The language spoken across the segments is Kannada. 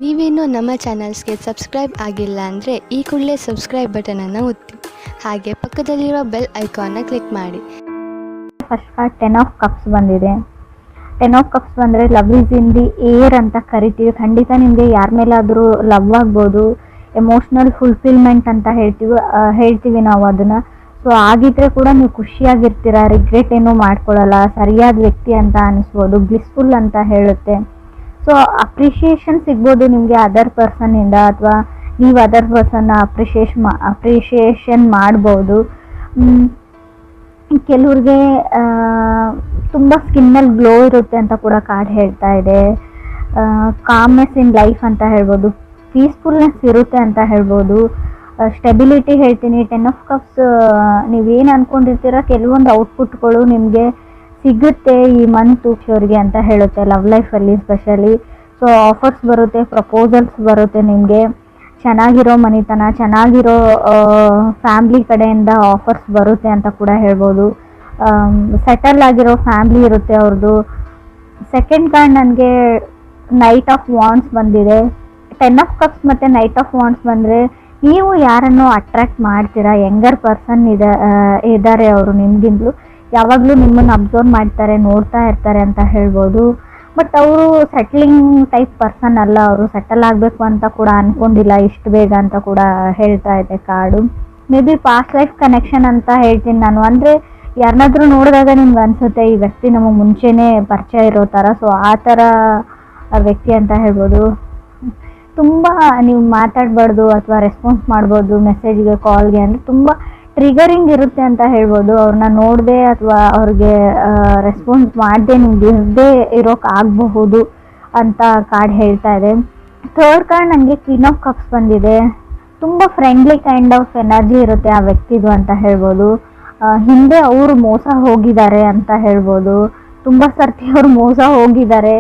ನೀವೇನು ನಮ್ಮ ಚಾನಲ್ಸ್ಗೆ ಸಬ್ಸ್ಕ್ರೈಬ್ ಆಗಿಲ್ಲ ಅಂದರೆ ಈ ಕೂಡಲೇ ಸಬ್ಸ್ಕ್ರೈಬ್ ಬಟನನ್ನು ಒತ್ತಿ, ಹಾಗೆ ಪಕ್ಕದಲ್ಲಿರೋ ಬೆಲ್ ಐಕಾನ್ನ ಕ್ಲಿಕ್ ಮಾಡಿ. ಫಸ್ಟ್ ಕಾರ್ಡ್ 10 ಆಫ್ ಕಪ್ಸ್ ಬಂದಿದೆ. 10 ಆಫ್ ಕಪ್ಸ್ ಬಂದರೆ love is in the air ಅಂತ ಕರಿತೀವಿ. ಖಂಡಿತ ನಿಮಗೆ ಯಾರ ಮೇಲಾದರೂ ಲವ್ ಆಗ್ಬೋದು, ಎಮೋಷ್ನಲ್ ಫುಲ್ಫಿಲ್ಮೆಂಟ್ ಅಂತ ಹೇಳ್ತೀವಿ ನಾವು ಅದನ್ನು. ಸೊ ಆಗಿದ್ರೆ ಕೂಡ ನೀವು ಖುಷಿಯಾಗಿರ್ತೀರ, ರಿಗ್ರೆಟ್ ಏನೂ ಮಾಡ್ಕೊಳ್ಳಲ್ಲ, ಸರಿಯಾದ ವ್ಯಕ್ತಿ ಅಂತ ಅನಿಸ್ಬೋದು, ಬ್ಲಿಸ್ಫುಲ್ ಅಂತ ಹೇಳುತ್ತೆ. ಸೊ ಅಪ್ರಿಷಿಯೇಷನ್ ಸಿಗ್ಬೋದು ನಿಮಗೆ ಅದರ್ ಪರ್ಸನ್ನಿಂದ, ಅಥವಾ ನೀವು ಅದರ್ ಪರ್ಸನ್ನ ಅಪ್ರಿಷಿಯೇಷನ್ ಮಾಡ್ಬೋದು. ಕೆಲವ್ರಿಗೆ ತುಂಬ ಸ್ಕಿನ್ನಲ್ಲಿ ಗ್ಲೋ ಇರುತ್ತೆ ಅಂತ ಕೂಡ ಕಾರ್ಡ್ ಹೇಳ್ತಾ ಇದೆ. ಕಾಮ್ನೆಸ್ ಇನ್ ಲೈಫ್ ಅಂತ ಹೇಳ್ಬೋದು, ಪೀಸ್ಫುಲ್ನೆಸ್ ಇರುತ್ತೆ ಅಂತ ಹೇಳ್ಬೋದು. ಸ್ಟೆಬಿಲಿಟಿ ಹೇಳ್ತೀನಿ. 10 ಆಫ್ ಕಪ್ಸ್ ನೀವೇನು ಅಂದ್ಕೊಂಡಿರ್ತೀರ ಕೆಲವೊಂದು ಔಟ್ಪುಟ್ಗಳು ನಿಮಗೆ ಸಿಗುತ್ತೆ ಈ ಮಂತ್ ಅವರಿಗೆ ಅಂತ ಹೇಳುತ್ತೆ, ಲವ್ ಲೈಫಲ್ಲಿ ಸ್ಪೆಷಲಿ. ಸೊ ಆಫರ್ಸ್ ಬರುತ್ತೆ, ಪ್ರಪೋಸಲ್ಸ್ ಬರುತ್ತೆ, ನಿಮಗೆ ಚೆನ್ನಾಗಿರೋ ಮನೆತನ, ಚೆನ್ನಾಗಿರೋ ಫ್ಯಾಮ್ಲಿ ಕಡೆಯಿಂದ ಆಫರ್ಸ್ ಬರುತ್ತೆ ಅಂತ ಕೂಡ ಹೇಳ್ಬೋದು. ಸೆಟಲ್ ಆಗಿರೋ ಫ್ಯಾಮ್ಲಿ ಇರುತ್ತೆ ಅವ್ರದ್ದು. ಸೆಕೆಂಡ್ ಕಾರ್ಡ್ ನನಗೆ ನೈಟ್ ಆಫ್ ವಾಂಡ್ಸ್ ಬಂದಿದೆ. 10 ಆಫ್ ಕಪ್ಸ್ ಮತ್ತು ನೈಟ್ ಆಫ್ ವಾಂಡ್ಸ್ ಬಂದರೆ ನೀವು ಯಾರನ್ನು ಅಟ್ರ್ಯಾಕ್ಟ್ ಮಾಡ್ತೀರಾ, ಯಂಗರ್ ಪರ್ಸನ್ ಇದ್ದಾರೆ ಅವರು ನಿಮಗಿಂತಲೂ, ಯಾವಾಗಲೂ ನಿಮ್ಮನ್ನು ಅಬ್ಸರ್ವ್ ಮಾಡ್ತಾರೆ, ನೋಡ್ತಾ ಇರ್ತಾರೆ ಅಂತ ಹೇಳ್ಬೋದು. ಬಟ್ ಅವರು ಸೆಟ್ಲಿಂಗ್ ಟೈಪ್ ಪರ್ಸನ್ ಅಲ್ಲ, ಅವರು ಸೆಟಲ್ ಆಗಬೇಕು ಅಂತ ಕೂಡ ಅಂದ್ಕೊಂಡಿಲ್ಲ ಇಷ್ಟು ಬೇಗ ಅಂತ ಕೂಡ ಹೇಳ್ತಾ ಇದೆ card. May be past life connection ಅಂತ ಹೇಳ್ತೀನಿ ನಾನು. ಅಂದರೆ ಯಾರನ್ನಾದ್ರೂ ನೋಡಿದಾಗ ನಿಮ್ಗೆ ಅನಿಸುತ್ತೆ ಈ ವ್ಯಕ್ತಿ ನಮಗೆ ಮುಂಚೆನೇ ಪರಿಚಯ ಇರೋ ಥರ. ಸೊ ಆ ಥರ ವ್ಯಕ್ತಿ ಅಂತ ಹೇಳ್ಬೋದು. ತುಂಬ ನೀವು ಮಾತಾಡಬಾರ್ದು ಅಥವಾ ರೆಸ್ಪಾನ್ಸ್ ಮಾಡ್ಬೋದು ಮೆಸೇಜ್ಗೆ, ಕಾಲ್ಗೆ, ಅಂದರೆ ತುಂಬ ಟ್ರಿಗರಿಂಗ್ ಇರುತ್ತೆ ಅಂತ ಹೇಳ್ಬೋದು. ಅವ್ರನ್ನ ನೋಡದೆ ಅಥವಾ ಅವ್ರಿಗೆ ರೆಸ್ಪಾನ್ಸ್ ಮಾಡದೆ ನಿಮ್ಗೆ ಇರದೇ ಇರೋಕ್ಕಾಗಬಹುದು ಅಂತ ಕಾರ್ಡ್ ಹೇಳ್ತಾ ಇದೆ. ಥರ್ಡ್ ಕಾರ್ಡ್ ನನಗೆ ಕ್ವೀನ್ ಆಫ್ ಕಪ್ಸ್ ಬಂದಿದೆ. ತುಂಬ ಫ್ರೆಂಡ್ಲಿ ಕೈಂಡ್ ಆಫ್ ಎನರ್ಜಿ ಇರುತ್ತೆ ಆ ವ್ಯಕ್ತಿದು ಅಂತ ಹೇಳ್ಬೋದು. ಹಿಂದೆ ಅವರು ಮೋಸ ಹೋಗಿದ್ದಾರೆ ಅಂತ ಹೇಳ್ಬೋದು, ತುಂಬ ಸರ್ತಿ ಅವರು ಮೋಸ ಹೋಗಿದ್ದಾರೆ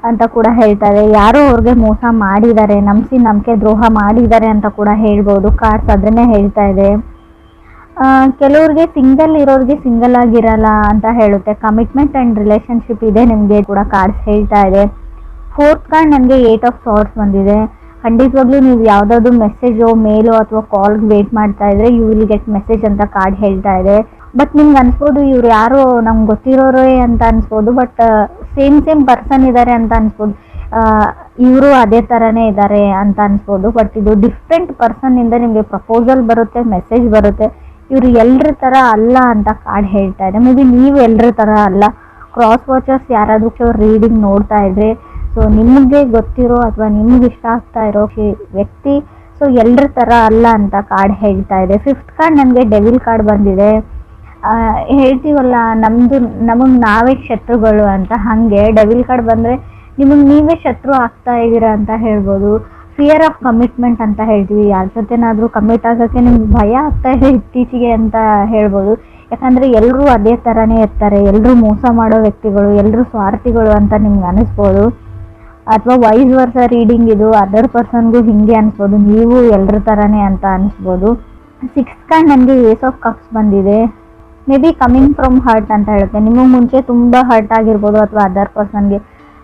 ಅಂತ ಕೂಡ ಹೇಳ್ತಾರೆ. ಯಾರೋ ಅವ್ರಿಗೆ ಮೋಸ ಮಾಡಿದ್ದಾರೆ, ನಂಬಿಕೆ ದ್ರೋಹ ಮಾಡಿದ್ದಾರೆ ಅಂತ ಕೂಡ ಹೇಳ್ಬೋದು. ಕಾರ್ಡ್ಸ್ ಅದನ್ನೇ ಹೇಳ್ತಾ ಇದೆ. ಕೆಲವ್ರಿಗೆ ಸಿಂಗಲ್ ಇರೋರಿಗೆ ಸಿಂಗಲ್ ಆಗಿರಲ್ಲ ಅಂತ ಹೇಳುತ್ತೆ. ಕಮಿಟ್ಮೆಂಟ್ ಆ್ಯಂಡ್ ರಿಲೇಷನ್ಶಿಪ್ ಇದೆ ನಿಮಗೆ ಕೂಡ ಕಾರ್ಡ್ಸ್ ಹೇಳ್ತಾ ಇದೆ. ಫೋರ್ತ್ ಕಾರ್ಡ್ ನನಗೆ 8 ಆಫ್ ಸಾರ್ಟ್ಸ್ ಬಂದಿದೆ. ಖಂಡಿತವಾಗ್ಲೂ ನೀವು ಯಾವುದಾದ್ರು ಮೆಸೇಜೋ ಮೇಲೋ ಅಥವಾ ಕಾಲ್ಗೆ ವೇಟ್ ಮಾಡ್ತಾ ಇದ್ರೆ ಯು ವಿಲ್ ಗೆಟ್ ಮೆಸೇಜ್ ಅಂತ ಕಾರ್ಡ್ ಹೇಳ್ತಾ ಇದೆ. ಬಟ್ ನಿಮ್ಗೆ ಅನ್ಸ್ಬೋದು ಇವ್ರು ಯಾರೋ ನಮ್ಗೆ ಗೊತ್ತಿರೋರೇ ಅಂತ ಅನ್ಸ್ಬೋದು, ಬಟ್ ಸೇಮ್ ಪರ್ಸನ್ ಇದ್ದಾರೆ ಅಂತ ಅನ್ಸ್ಬೋದು, ಇವರು ಅದೇ ಥರನೇ ಇದ್ದಾರೆ ಅಂತ ಅನ್ಸ್ಬೋದು. ಬಟ್ ಇದು ಡಿಫ್ರೆಂಟ್ ಪರ್ಸನ್ನಿಂದ ನಿಮಗೆ ಪ್ರಪೋಸಲ್ ಬರುತ್ತೆ, ಮೆಸೇಜ್ ಬರುತ್ತೆ. ಇವರು ಎಲ್ಲರ ಥರ ಅಲ್ಲ ಅಂತ ಕಾರ್ಡ್ ಹೇಳ್ತಾ ಇದೆ. ಮೇ ಬಿ ನೀವು ಎಲ್ಲರ ಥರ ಅಲ್ಲ. ಕ್ರಾಸ್ ವಾಚರ್ಸ್ ಯಾರಾದರೂ ರೀಡಿಂಗ್ ನೋಡ್ತಾ ಇದ್ರೆ, ಸೊ ನಿಮಗೆ ಗೊತ್ತಿರೋ ಅಥವಾ ನಿಮ್ಗೆ ಇಷ್ಟ ಆಗ್ತಾ ಇರೋ ವ್ಯಕ್ತಿ ಸೊ ಎಲ್ಲರ ಥರ ಅಲ್ಲ ಅಂತ ಕಾರ್ಡ್ ಹೇಳ್ತಾ ಇದೆ. ಫಿಫ್ತ್ ಕಾರ್ಡ್ ನನಗೆ ಡೆವಿಲ್ ಕಾರ್ಡ್ ಬಂದಿದೆ. ಹೇಳ್ತೀವಲ್ಲ ನಮಗೆ ನಾವೇ ಶತ್ರುಗಳು ಅಂತ, ಹಾಗೆ ಡೆವಿಲ್ ಕಾರ್ಡ್ ಬಂದರೆ ನಿಮಗೆ ನೀವೇ ಶತ್ರು ಆಗ್ತಾ ಇದ್ದೀರಾ ಅಂತ ಹೇಳ್ಬೋದು. ಫಿಯರ್ ಆಫ್ ಕಮಿಟ್ಮೆಂಟ್ ಅಂತ ಹೇಳ್ತೀವಿ. ಯಾರ ಜೊತೆನಾದರೂ ಕಮಿಟ್ ಆಗೋಕ್ಕೆ ನಿಮ್ಗೆ ಭಯ ಆಗ್ತಾ ಇದೆ ಇತ್ತೀಚೆಗೆ ಅಂತ ಹೇಳ್ಬೋದು. ಯಾಕಂದರೆ ಎಲ್ಲರೂ ಅದೇ ಥರನೇ ಇರ್ತಾರೆ, ಎಲ್ಲರೂ ಮೋಸ ಮಾಡೋ ವ್ಯಕ್ತಿಗಳು, ಎಲ್ಲರೂ ಸ್ವಾರ್ಥಿಗಳು ಅಂತ ನಿಮ್ಗೆ ಅನಿಸ್ಬೋದು. ಅಥವಾ ವೈಸ್ ವರ್ಸ ರೀಡಿಂಗ್ ಇದು, ಅದರ್ ಪರ್ಸನ್ಗೂ ಹಿಂಗೆ ಅನಿಸ್ಬೋದು, ನೀವು ಎಲ್ಲರ ಥರನೇ ಅಂತ ಅನಿಸ್ಬೋದು. ಸಿಕ್ಸ್ತ್ ಕಾರ್ಡ್ ನನಗೆ ಏಸ್ ಆಫ್ ಕಪ್ಸ್ ಬಂದಿದೆ. May be coming from hurt ಅಂತ ಹೇಳುತ್ತೆ. ನಿಮಗೆ ಮುಂಚೆ ತುಂಬ ಹರ್ಟ್ ಆಗಿರ್ಬೋದು, ಅಥವಾ ಅದರ್ ಪರ್ಸನ್ಗೆ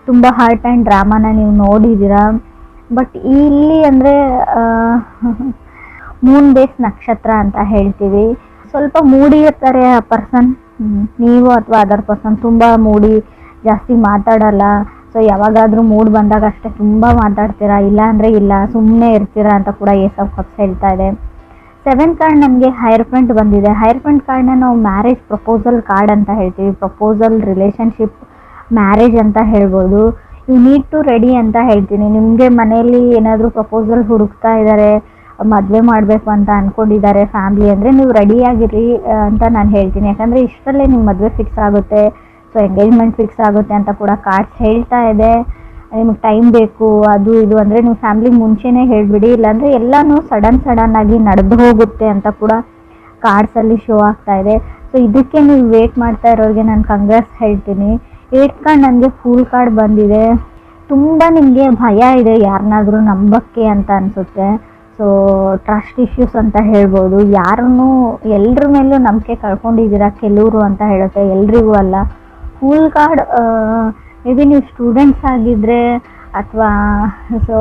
ತುಂಬ ಹರ್ಟ್ ಆ್ಯಂಡ್ ಡ್ರಾಮಾನ ನೀವು ನೋಡಿದ್ದೀರಾ. ಬಟ್ ಇಲ್ಲಿ ಅಂದರೆ ಮೂನ್ ಬೇಸ್ ನಕ್ಷತ್ರ ಅಂತ ಹೇಳ್ತೀವಿ. ಸ್ವಲ್ಪ ಮೂಡಿ ಇರ್ತಾರೆ ಆ ಪರ್ಸನ್, ನೀವು ಅಥವಾ ಅದರ್ ಪರ್ಸನ್ ತುಂಬ ಮೂಡಿ, ಜಾಸ್ತಿ ಮಾತಾಡಲ್ಲ. ಸೊ ಯಾವಾಗಾದರೂ ಮೂಡ್ ಬಂದಾಗ ಅಷ್ಟೇ ತುಂಬ ಮಾತಾಡ್ತೀರಾ, ಇಲ್ಲ ಅಂದರೆ ಇಲ್ಲ, ಸುಮ್ಮನೆ ಇರ್ತೀರಾ ಅಂತ ಕೂಡ ಏಸ್ ಆಫ್ ಕಪ್ಸ್ ಹೇಳ್ತಾ ಇದೆ. ಸೆವೆಂತ್ ಕಾರ್ಡ್ ನನಗೆ ಹೈರ್ಫೆಂಟ್ ಬಂದಿದೆ. ಹೈರ್ಫೆಂಟ್ ಕಾರ್ಡ್ನ ನಾವು ಮ್ಯಾರೇಜ್ ಪ್ರಪೋಸಲ್ ಕಾರ್ಡ್ ಅಂತ ಹೇಳ್ತೀವಿ. ಪ್ರಪೋಸಲ್, ರಿಲೇಷನ್ಶಿಪ್, ಮ್ಯಾರೇಜ್ ಅಂತ ಹೇಳ್ಬೋದು. ಯು ನೀಡ್ ಟು ರೆಡಿ ಅಂತ ಹೇಳ್ತೀನಿ. ನಿಮಗೆ ಮನೆಯಲ್ಲಿ ಏನಾದರೂ ಪ್ರಪೋಸಲ್ ಹುಡುಕ್ತಾ ಇದ್ದಾರೆ, ಮದುವೆ ಮಾಡಬೇಕು ಅಂತ ಅಂದ್ಕೊಂಡಿದ್ದಾರೆ ಫ್ಯಾಮ್ಲಿ ಅಂದರೆ ನೀವು ರೆಡಿಯಾಗಿರಿ ಅಂತ ನಾನು ಹೇಳ್ತೀನಿ. ಯಾಕಂದರೆ ಇಷ್ಟರಲ್ಲೇ ನಿಮ್ಮ ಮದುವೆ ಫಿಕ್ಸ್ ಆಗುತ್ತೆ, ಸೊ ಎಂಗೇಜ್ಮೆಂಟ್ ಫಿಕ್ಸ್ ಆಗುತ್ತೆ ಅಂತ ಕೂಡ ಕಾರ್ಡ್ಸ್ ಹೇಳ್ತಾ ಇದೆ. ನಿಮಗೆ ಟೈಮ್ ಬೇಕು ಅದು ಇದು ಅಂದರೆ ನೀವು ಫ್ಯಾಮ್ಲಿಗೆ ಮುಂಚೆನೇ ಹೇಳಿಬಿಡಿ, ಇಲ್ಲಾಂದರೆ ಎಲ್ಲನೂ ಸಡನ್ ಆಗಿ ನಡೆದು ಹೋಗುತ್ತೆ ಅಂತ ಕೂಡ ಕಾರ್ಡ್ಸಲ್ಲಿ ಶೋ ಆಗ್ತಾ ಇದೆ. ಸೊ ಇದಕ್ಕೆ ನೀವು ವೇಟ್ ಮಾಡ್ತಾ ಇರೋರಿಗೆ ನಾನು ಕಂಗ್ರಾಟ್ಸ್ ಹೇಳ್ತೀನಿ. 8th ಕಾರ್ಡ್ ನನಗೆ ಫೂಲ್ ಕಾರ್ಡ್ ಬಂದಿದೆ. ತುಂಬ ನಿಮಗೆ ಭಯ ಇದೆ ಯಾರನ್ನಾದ್ರೂ ನಂಬಕ್ಕೆ ಅಂತ ಅನಿಸುತ್ತೆ. ಸೊ ಟ್ರಸ್ಟ್ ಇಶ್ಯೂಸ್ ಅಂತ ಹೇಳ್ಬೋದು. ಯಾರನ್ನೂ ಎಲ್ಲರ ಮೇಲೂ ನಂಬಿಕೆ ಕಳ್ಕೊಂಡಿದ್ದೀರಾ ಕೆಲವರು ಅಂತ ಹೇಳುತ್ತೆ, ಎಲ್ರಿಗೂ ಅಲ್ಲ. ಫೂಲ್ ಕಾರ್ಡ್ ಮೇ ಬಿ ನೀವು ಸ್ಟೂಡೆಂಟ್ಸ್ ಆಗಿದ್ದರೆ ಅಥವಾ ಸೊ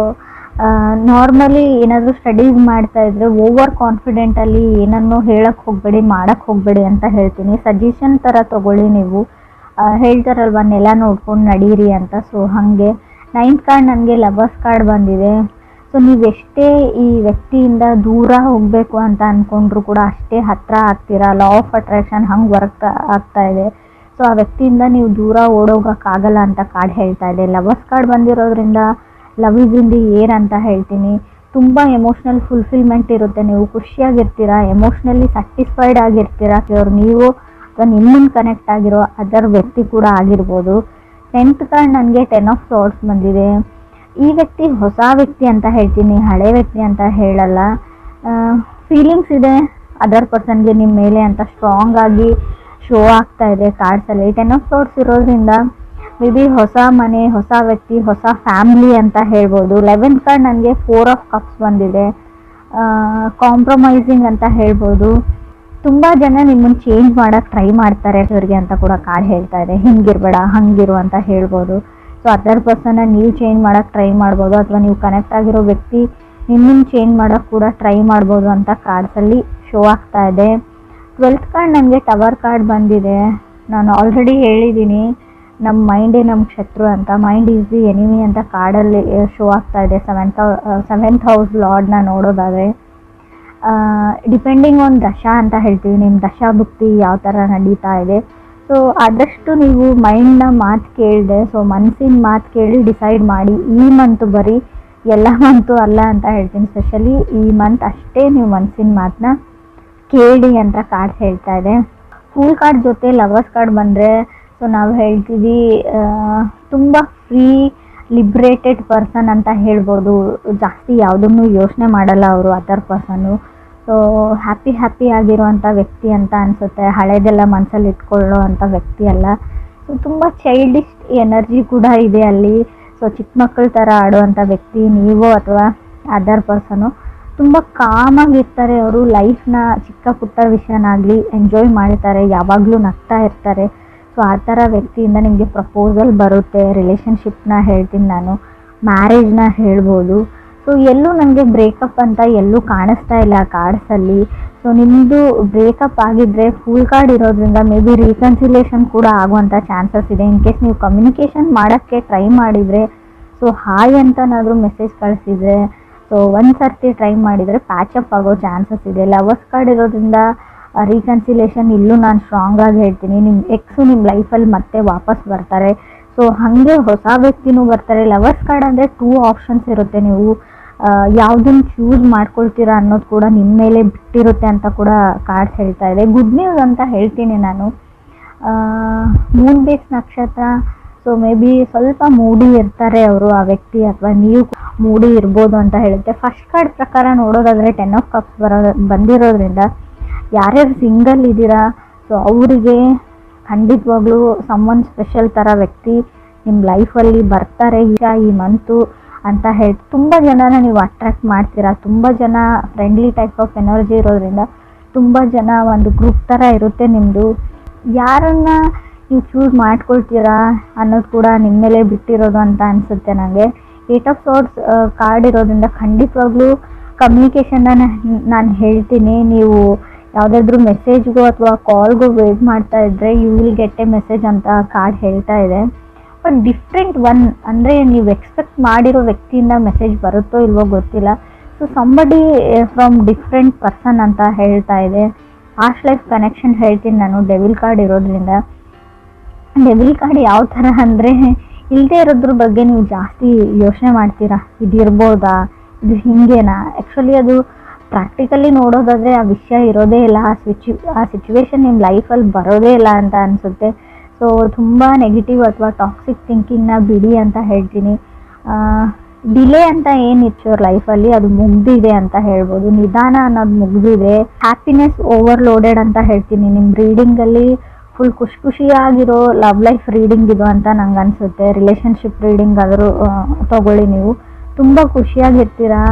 ನಾರ್ಮಲಿ ಏನಾದರೂ ಸ್ಟಡೀಸ್ ಮಾಡ್ತಾ ಇದ್ರೆ ಓವರ್ ಕಾನ್ಫಿಡೆಂಟಲ್ಲಿ ಏನನ್ನೋ ಹೇಳಕ್ಕೆ ಹೋಗಬೇಡಿ, ಮಾಡೋಕ್ಕೆ ಹೋಗಬೇಡಿ ಅಂತ ಹೇಳ್ತೀನಿ. ಸಜೆಷನ್ ಥರ ತೊಗೊಳ್ಳಿ ನೀವು. ಹೇಳ್ತಾರಲ್ವ ನೆಲ ನೋಡ್ಕೊಂಡು ನಡೀರಿ ಅಂತ. ಸೊ ಹಾಗೆ 9th ಕಾರ್ಡ್ ನನಗೆ ಲವರ್ಸ್ ಕಾರ್ಡ್ ಬಂದಿದೆ. ಸೊ ನೀವೆಷ್ಟೇ ಈ ವ್ಯಕ್ತಿಯಿಂದ ದೂರ ಹೋಗಬೇಕು ಅಂತ ಅಂದ್ಕೊಂಡ್ರು ಕೂಡ ಅಷ್ಟೇ ಹತ್ತಿರ ಆಗ್ತೀರಾ. ಲಾ ಆಫ್ ಅಟ್ರಾಕ್ಷನ್ ಹಂಗೆ ವರ್ಕ್ ಆಗ್ತಾ ಇದೆ. ಸೊ ಆ ವ್ಯಕ್ತಿಯಿಂದ ನೀವು ದೂರ ಓಡೋಗೋಕ್ಕಾಗಲ್ಲ ಅಂತ ಕಾರ್ಡ್ ಹೇಳ್ತಾ ಇದೆ. ಲವರ್ಸ್ ಕಾರ್ಡ್ ಬಂದಿರೋದ್ರಿಂದ love is in the air ಅಂತ ಹೇಳ್ತೀನಿ. ತುಂಬ ಎಮೋಷ್ನಲ್ ಫುಲ್ಫಿಲ್ಮೆಂಟ್ ಇರುತ್ತೆ, ನೀವು ಖುಷಿಯಾಗಿರ್ತೀರಾ, ಎಮೋಷ್ನಲಿ ಸ್ಯಾಟಿಸ್ಫೈಡ್ ಆಗಿರ್ತೀರಾ. ಅವ್ರು ನೀವು ಅಥವಾ ನಿಮ್ಮನ್ನು ಕನೆಕ್ಟ್ ಆಗಿರೋ ಅದರ್ ವ್ಯಕ್ತಿ ಕೂಡ ಆಗಿರ್ಬೋದು. 10th ಕಾರ್ಡ್ ನನಗೆ 10 ಆಫ್ ಸಾರ್ಡ್ಸ್ ಬಂದಿದೆ. ಈ ವ್ಯಕ್ತಿ ಹೊಸ ವ್ಯಕ್ತಿ ಅಂತ ಹೇಳ್ತೀನಿ, ಹಳೆ ವ್ಯಕ್ತಿ ಅಂತ ಹೇಳಲ್ಲ. ಫೀಲಿಂಗ್ಸ್ ಇದೆ ಅದರ್ ಪರ್ಸನ್ಗೆ ನಿಮ್ಮ ಮೇಲೆ ಅಂತ ಸ್ಟ್ರಾಂಗ್ ಆಗಿ ಶೋ ಆಗ್ತಾ ಇದೆ ಕಾರ್ಡ್ಸಲ್ಲಿ. 10 ಆಫ್ ಸಾರ್ಡ್ಸ್ ಇರೋದ್ರಿಂದ ಮೇ ಬಿ ಹೊಸ ಮನೆ, ಹೊಸ ವ್ಯಕ್ತಿ, ಹೊಸ ಫ್ಯಾಮ್ಲಿ ಅಂತ ಹೇಳ್ಬೋದು. 11th ಕಾರ್ಡ್ ನನಗೆ 4 ಆಫ್ ಕಪ್ಸ್ ಬಂದಿದೆ. ಕಾಂಪ್ರಮೈಸಿಂಗ್ ಅಂತ ಹೇಳ್ಬೋದು. ತುಂಬ ಜನ ನಿಮ್ಮನ್ನು ಚೇಂಜ್ ಮಾಡೋಕ್ಕೆ ಟ್ರೈ ಮಾಡ್ತಾರೆ ಅವ್ರಿಗೆ ಅಂತ ಕೂಡ ಕಾರ್ಡ್ ಹೇಳ್ತಾ ಇದೆ. ಹಿಂಗಿರ್ಬೇಡ ಹಂಗಿರು ಅಂತ ಹೇಳ್ಬೋದು. ಸೊ ಅದರ್ ಪರ್ಸನ್ನ ನೀವು ಚೇಂಜ್ ಮಾಡೋಕ್ಕೆ ಟ್ರೈ ಮಾಡ್ಬೋದು, ಅಥವಾ ನೀವು ಕನೆಕ್ಟ್ ಆಗಿರೋ ವ್ಯಕ್ತಿ ನಿಮ್ಮನ್ನು ಚೇಂಜ್ ಮಾಡೋಕ್ಕೆ ಕೂಡ ಟ್ರೈ ಮಾಡ್ಬೋದು ಅಂತ ಕಾರ್ಡ್ಸಲ್ಲಿ ಶೋ ಆಗ್ತಾ ಇದೆ. 12th ಕಾರ್ಡ್ ನನಗೆ ಟವರ್ ಕಾರ್ಡ್ ಬಂದಿದೆ. ನಾನು ಆಲ್ರೆಡಿ ಹೇಳಿದ್ದೀನಿ, ನಮ್ಮ ಮೈಂಡೇ ನಮ್ಮ ಶತ್ರು ಅಂತ. ಮೈಂಡ್ ಈಸ್ ದಿ ಎನಿಮಿ ಅಂತ ಕಾರ್ಡಲ್ಲಿ ಶೋ ಆಗ್ತಾ ಇದೆ. 7th ಹೌಸ್ ಲಾರ್ಡ್ನ ನೋಡೋದಾದರೆ ಡಿಪೆಂಡಿಂಗ್ ಆನ್ ದಶಾ ಅಂತ ಹೇಳ್ತೀವಿ. ನಿಮ್ಮ ದಶಾ ಭುಕ್ತಿ ಯಾವ ಥರ ನಡೀತಾ ಇದೆ. ಸೊ ಆದಷ್ಟು ನೀವು ಮೈಂಡ್ನ ಮಾತು ಕೇಳಿದೆ, ಸೊ ಮನಸ್ಸಿನ ಮಾತು ಕೇಳಿ ಡಿಸೈಡ್ ಮಾಡಿ. ಈ ಮಂತು ಬರೀ ಎಲ್ಲ ಮಂತು ಅಲ್ಲ ಅಂತ ಹೇಳ್ತೀನಿ. ಸ್ಪೆಷಲಿ ಈ ಮಂತ್ ಅಷ್ಟೇ ನೀವು ಮನಸ್ಸಿನ ಮಾತನ್ನ ಕೇಳಿ ಅಂತ ಕಾರ್ಡ್ ಹೇಳ್ತಾ ಇದೆ. ಫೂಲ್ ಕಾರ್ಡ್ ಜೊತೆ ಲವರ್ಸ್ ಕಾರ್ಡ್ ಬಂದರೆ ಸೊ ನಾವು ಹೇಳ್ತೀವಿ ತುಂಬ ಫ್ರೀ ಲಿಬ್ರೇಟೆಡ್ ಪರ್ಸನ್ ಅಂತ ಹೇಳ್ಬೋದು. ಜಾಸ್ತಿ ಯಾವುದನ್ನು ಯೋಚನೆ ಮಾಡಲ್ಲ ಅವರು ಅದರ್ ಪರ್ಸನ್ನು. ಸೊ ಹ್ಯಾಪಿ ಆಗಿರುವಂಥ ವ್ಯಕ್ತಿ ಅಂತ ಅನಿಸುತ್ತೆ. ಹಳೆದೆಲ್ಲ ಮನಸ್ಸಲ್ಲಿ ಇಟ್ಕೊಳ್ಳೋ ಅಂಥ ವ್ಯಕ್ತಿ ಅಲ್ಲ. ಸೊ ತುಂಬ ಚೈಲ್ಡಿಶ್ ಎನರ್ಜಿ ಕೂಡ ಇದೆ ಅಲ್ಲಿ. ಸೊ ಚಿಕ್ಕ ಮಕ್ಕಳ ಥರ ಆಡುವಂಥ ವ್ಯಕ್ತಿ ನೀವು ಅಥವಾ ಅದರ್ ಪರ್ಸನು. ತುಂಬ ಕಾಮಾಗಿರ್ತಾರೆ ಅವರು. ಲೈಫ್ನ ಚಿಕ್ಕ ಪುಟ್ಟ ವಿಷಯನಾಗಲಿ ಎಂಜಾಯ್ ಮಾಡ್ತಾರೆ, ಯಾವಾಗಲೂ ನಗ್ತಾ ಇರ್ತಾರೆ. ಸೊ ಆ ಥರ ವ್ಯಕ್ತಿಯಿಂದ ನಿಮಗೆ ಪ್ರಪೋಸಲ್ ಬರುತ್ತೆ. ರಿಲೇಷನ್ಶಿಪ್ನ ಹೇಳ್ತೀನಿ ನಾನು, ಮ್ಯಾರೇಜ್ನ ಹೇಳ್ಬೋದು. ಸೊ ಎಲ್ಲೂ ನನಗೆ ಬ್ರೇಕಪ್ ಅಂತ ಎಲ್ಲೂ ಕಾಣಿಸ್ತಾ ಇಲ್ಲ ಕಾರ್ಡ್ಸಲ್ಲಿ. ಸೊ ನಿಮ್ಮದು ಬ್ರೇಕಪ್ ಆಗಿದ್ದರೆ ಫುಲ್ ಕಾರ್ಡ್ ಇರೋದ್ರಿಂದ ಮೇ ಬಿ ರೀಕನ್ಸಿಲೇಷನ್ ಕೂಡ ಆಗುವಂಥ ಚಾನ್ಸಸ್ ಇದೆ. ಇನ್ ಕೇಸ್ ನೀವು ಕಮ್ಯುನಿಕೇಷನ್ ಮಾಡೋಕ್ಕೆ ಟ್ರೈ ಮಾಡಿದರೆ, ಸೊ ಹಾಯ್ ಅಂತನಾದರೂ ಮೆಸೇಜ್ ಕಳಿಸಿದರೆ, ಸೊ ಒಂದು ಸರ್ತಿ ಟ್ರೈ ಮಾಡಿದರೆ ಪ್ಯಾಚಪ್ ಆಗೋ ಚಾನ್ಸಸ್ ಇದೆ. ಲವರ್ಸ್ ಕಾರ್ಡ್ ಇರೋದ್ರಿಂದ ರೀಕನ್ಸಿಲೇಷನ್ ಇಲ್ಲೂ ನಾನು ಸ್ಟ್ರಾಂಗ್ ಆಗಿ ಹೇಳ್ತೀನಿ. ನಿಮ್ಮ ಎಕ್ಸು ನಿಮ್ಮ ಲೈಫಲ್ಲಿ ಮತ್ತೆ ವಾಪಸ್ ಬರ್ತಾರೆ. ಸೊ ಹಾಗೆ ಹೊಸ ವ್ಯಕ್ತಿನೂ ಬರ್ತಾರೆ. ಲವರ್ಸ್ ಕಾರ್ಡ್ ಅಂದರೆ 2 ಆಪ್ಷನ್ಸ್ ಇರುತ್ತೆ. ನೀವು ಯಾವುದನ್ನು ಚೂಸ್ ಮಾಡ್ಕೊಳ್ತೀರಾ ಅನ್ನೋದು ಕೂಡ ನಿಮ್ಮ ಮೇಲೆ ಬಿಟ್ಟಿರುತ್ತೆ ಅಂತ ಕೂಡ ಕಾರ್ಡ್ಸ್ ಹೇಳ್ತಾ ಇದೆ. ಗುಡ್ ನ್ಯೂಸ್ ಅಂತ ಹೇಳ್ತೀನಿ ನಾನು. ಮೂನ್ ಬೇಸ್ ನಕ್ಷತ್ರ. ಸೊ ಮೇ ಬಿ ಸ್ವಲ್ಪ ಮೂಡಿ ಇರ್ತಾರೆ ಅವರು, ಆ ವ್ಯಕ್ತಿ ಅಥವಾ ನೀವು ಮೂಡಿ ಇರ್ಬೋದು ಅಂತ ಹೇಳುತ್ತೆ. ಫಸ್ಟ್ ಕಾರ್ಡ್ ಪ್ರಕಾರ ನೋಡೋದಾದರೆ 10 ಆಫ್ ಕಪ್ಸ್ ಬಂದಿರೋದ್ರಿಂದ ಯಾರ್ಯಾರು ಸಿಂಗಲ್ ಇದ್ದೀರಾ, ಸೊ ಅವರಿಗೆ ಖಂಡಿತವಾಗ್ಲೂ ಸಮ್ಮನ್ ಸ್ಪೆಷಲ್ ಥರ ವ್ಯಕ್ತಿ ನಿಮ್ಮ ಲೈಫಲ್ಲಿ ಬರ್ತಾರೆ ಈ ಮಂತು ಅಂತ ಹೇಳಿ ತುಂಬ ಜನನ ನೀವು ಅಟ್ರ್ಯಾಕ್ಟ್ ಮಾಡ್ತೀರಾ. ತುಂಬ ಜನ ಫ್ರೆಂಡ್ಲಿ ಟೈಪ್ ಆಫ್ ಎನರ್ಜಿ ಇರೋದ್ರಿಂದ ತುಂಬ ಜನ ಒಂದು ಗ್ರೂಪ್ ಥರ ಇರುತ್ತೆ ನಿಮ್ಮದು. ಯಾರನ್ನ ನೀವು ಚೂಸ್ ಮಾಡ್ಕೊಳ್ತೀರಾ ಅನ್ನೋದು ಕೂಡ ನಿಮ್ಮ ಮೇಲೆ ಬಿಟ್ಟಿರೋದು ಅಂತ ಅನಿಸುತ್ತೆ ನನಗೆ. 8 ಆಫ್ ಸಾರ್ಡ್ಸ್ ಕಾರ್ಡ್ ಇರೋದ್ರಿಂದ ಖಂಡಿತವಾಗ್ಲೂ ಕಮ್ಯುನಿಕೇಷನ್ನ ನಾನು ಹೇಳ್ತೀನಿ. ನೀವು ಯಾವುದಾದ್ರೂ ಮೆಸೇಜ್ಗೂ ಅಥವಾ ಕಾಲ್ಗೂ ವೇಟ್ ಮಾಡ್ತಾ ಇದ್ದರೆ you will get a message ಅಂತ ಕಾರ್ಡ್ ಹೇಳ್ತಾ ಇದೆ. ಬಟ್ ಡಿಫ್ರೆಂಟ್ ಒನ್ ಅಂದರೆ ನೀವು ಎಕ್ಸ್ಪೆಕ್ಟ್ ಮಾಡಿರೋ ವ್ಯಕ್ತಿಯಿಂದ ಮೆಸೇಜ್ ಬರುತ್ತೋ ಇಲ್ವೋ ಗೊತ್ತಿಲ್ಲ. So somebody from different person ಅಂತ ಹೇಳ್ತಾ ಇದೆ. ಪಾಸ್ಟ್ ಲೈಫ್ ಕನೆಕ್ಷನ್ ಹೇಳ್ತೀನಿ ನಾನು ಡೆವಿಲ್ ಕಾರ್ಡ್ ಇರೋದ್ರಿಂದ. ಡೆವಿಲ್ ಕಾರ್ಡ್ ಯಾವ ಥರ ಅಂದರೆ ಇಲ್ಲದೆ ಇರೋದ್ರ ಬಗ್ಗೆ ನೀವು ಜಾಸ್ತಿ ಯೋಚನೆ ಮಾಡ್ತೀರಾ. ಇದಿರ್ಬೋದಾ, ಇದು ಹಿಂಗೇನಾ. ಆ್ಯಕ್ಚುಲಿ ಅದು ಪ್ರಾಕ್ಟಿಕಲಿ ನೋಡೋದಾದರೆ ಆ ವಿಷಯ ಇರೋದೇ ಇಲ್ಲ, ಆ ಸಿಚುವೇಶನ್ ನಿಮ್ಮ ಲೈಫಲ್ಲಿ ಬರೋದೇ ಇಲ್ಲ ಅಂತ ಅನಿಸುತ್ತೆ. ಸೊ ತುಂಬ ನೆಗೆಟಿವ್ ಅಥವಾ ಟಾಕ್ಸಿಕ್ ಥಿಂಕಿಂಗ್ನ ಬಿಡಿ ಅಂತ ಹೇಳ್ತೀನಿ. ಡಿಲೇ ಅಂತ ಏನಿತ್ತು ಅವ್ರ ಲೈಫಲ್ಲಿ ಅದು ಮುಗ್ದಿದೆ ಅಂತ ಹೇಳ್ಬೋದು. ನಿಧಾನ ಅನ್ನೋದು ಮುಗ್ದಿದೆ. ಹ್ಯಾಪಿನೆಸ್ ಓವರ್ಲೋಡೆಡ್ ಅಂತ ಹೇಳ್ತೀನಿ. ನಿಮ್ಮ ರೀಡಿಂಗಲ್ಲಿ ಫುಲ್ ಖುಷಿಯಾಗಿರೋ ಲವ್ ಲೈಫ್ ರೀಡಿಂಗ್ ಇದು ಅಂತ ನಂಗೆ ಅನಿಸುತ್ತೆ. ರಿಲೇಷನ್ಶಿಪ್ ರೀಡಿಂಗ್ ಆದರೂ ತೊಗೊಳ್ಳಿ ನೀವು. ತುಂಬ ಖುಷಿಯಾಗಿರ್ತೀರಾ.